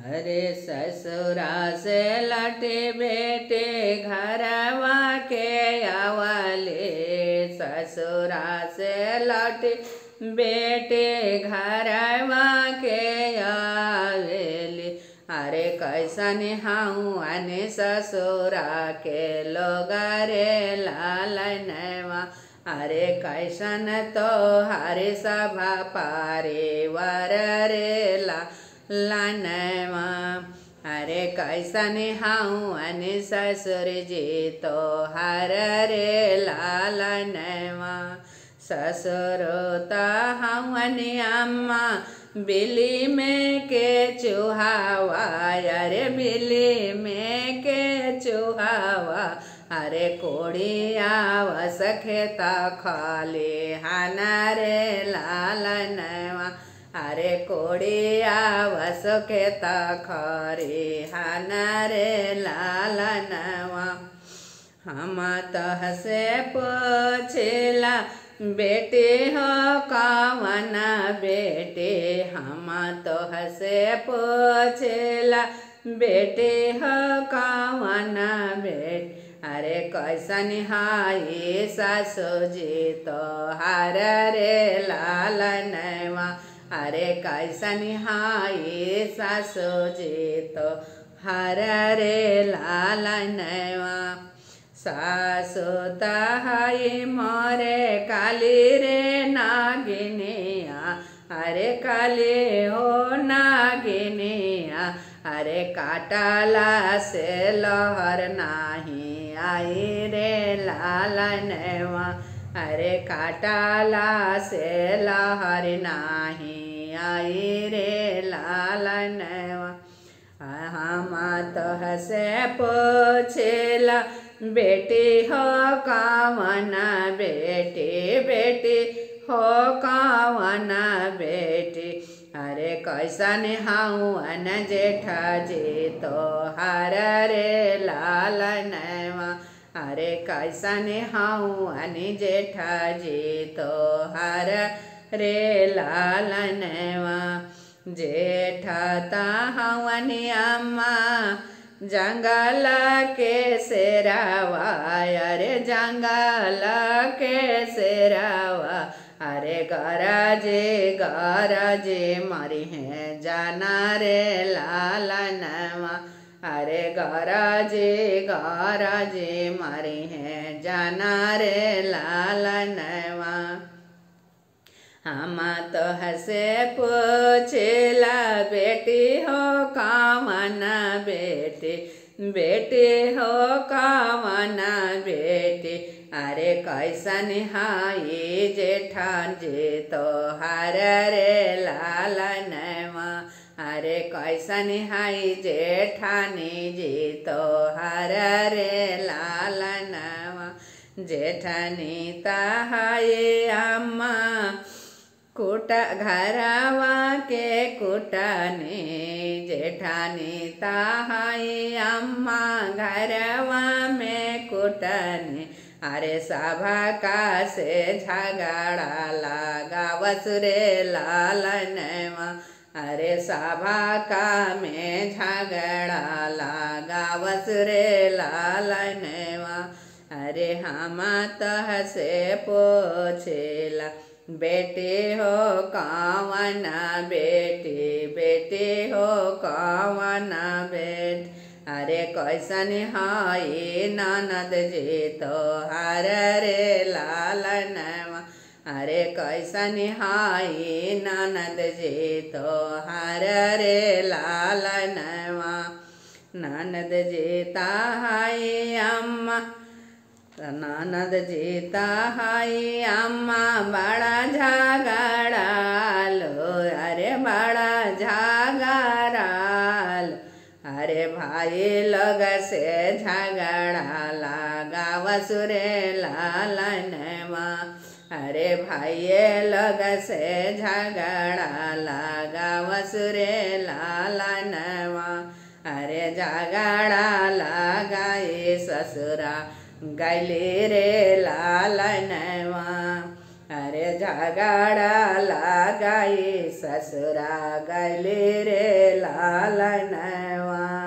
अरे ससुरा से लटे बेटे घरवा के आवले, ससुरा से लटे बेटे घरवा के आवेली। अरे कैसन हाउ अने ससुरा के लोग रे लालनवा, अरे कैसन तो हरे सभा पारे वर रे लालनवा। अरे कैसन हाउ अने ससुर जी तो हर रे लालनवा। ससुरोता हवन अम्मा बिल्ली में के चूहावा, अरे बिल्ली में के चूहावा। अरे कोड़िया वस खेता खाली हाना रे लालनवा, अरे कोड़िया वस खेता खारी हाना रे लालनवा। हम तह से पूछला बेटे हो कवन बेटे, हम तोह से पूछला बेटे हो कवन बेटे। अरे कैसन हाई सासु जी तो हर रे लालनवा, अरे कैसन हाई सासु जी तो हर रे लालनवा। सासु तहाई मोरे काली रे नागिनिया, अरे काली हो नागिनिया। अरे काटाला से लहर नाही आई रे लालनवा, अरे काटाला से लहर नाही आई रे लालनवा। हम तोह से पूछला बेटी हो कवन बेटी, बेटी हो कवन बेटी। अरे कैसन हाउ अन जेठा जी तो हर रे लालनवा, अरे कैसन हाउ अन जेठा जी तो हर रे लालनवा। जेठा ताहवन अम्मा जंगल के सेरावा, अरे जंगल के सेरावा। अरे गरजे मरी है जाना रे लालनवा, अरे गरजे मरी है जाना रे लालनवा। हम तोह से पूछला बेटी हो कवन बेटी, बेटी हो कवन बेटी। अरे कैसन हाई जेठान जी तो हर रे लालनवा, अरे कैसन हाई जेठानी जी तो हर रे लालनवा। जेठानी ताहाई अम्मा कुटा घरवा के कुटानी, जेठानी ताहाई अम्मा घरवा में कुटानी। अरे सभा का से झगड़ा लगावस रे लालनवा, अरे सभा का में झगड़ा लगावस रे लालनवा। अरे हम तह से पूछला बेटी हो कवन बेटी, बेटी हो कवन बेटी। अरे कैसन हाई ननद जी तो हर रे लालनवा, अरे कैसन हाई ननद जी तो हर रे लालनवा। ननद जी ताहाई अम्मा, ननद जी ताहाई अम्मा बड़ा झगड़ा लो, अरे बड़ा झगड़ा लो। अरे भाई लोग से झगड़ा लगावस रे लालनवा, अरे भाई लोग से झगड़ा लगावस रे लालनवा। अरे झगड़ा लगाई ससुरा गैली रे लालनवा, अरे झगड़ा लगाई ससुरा गले रे लालनवा।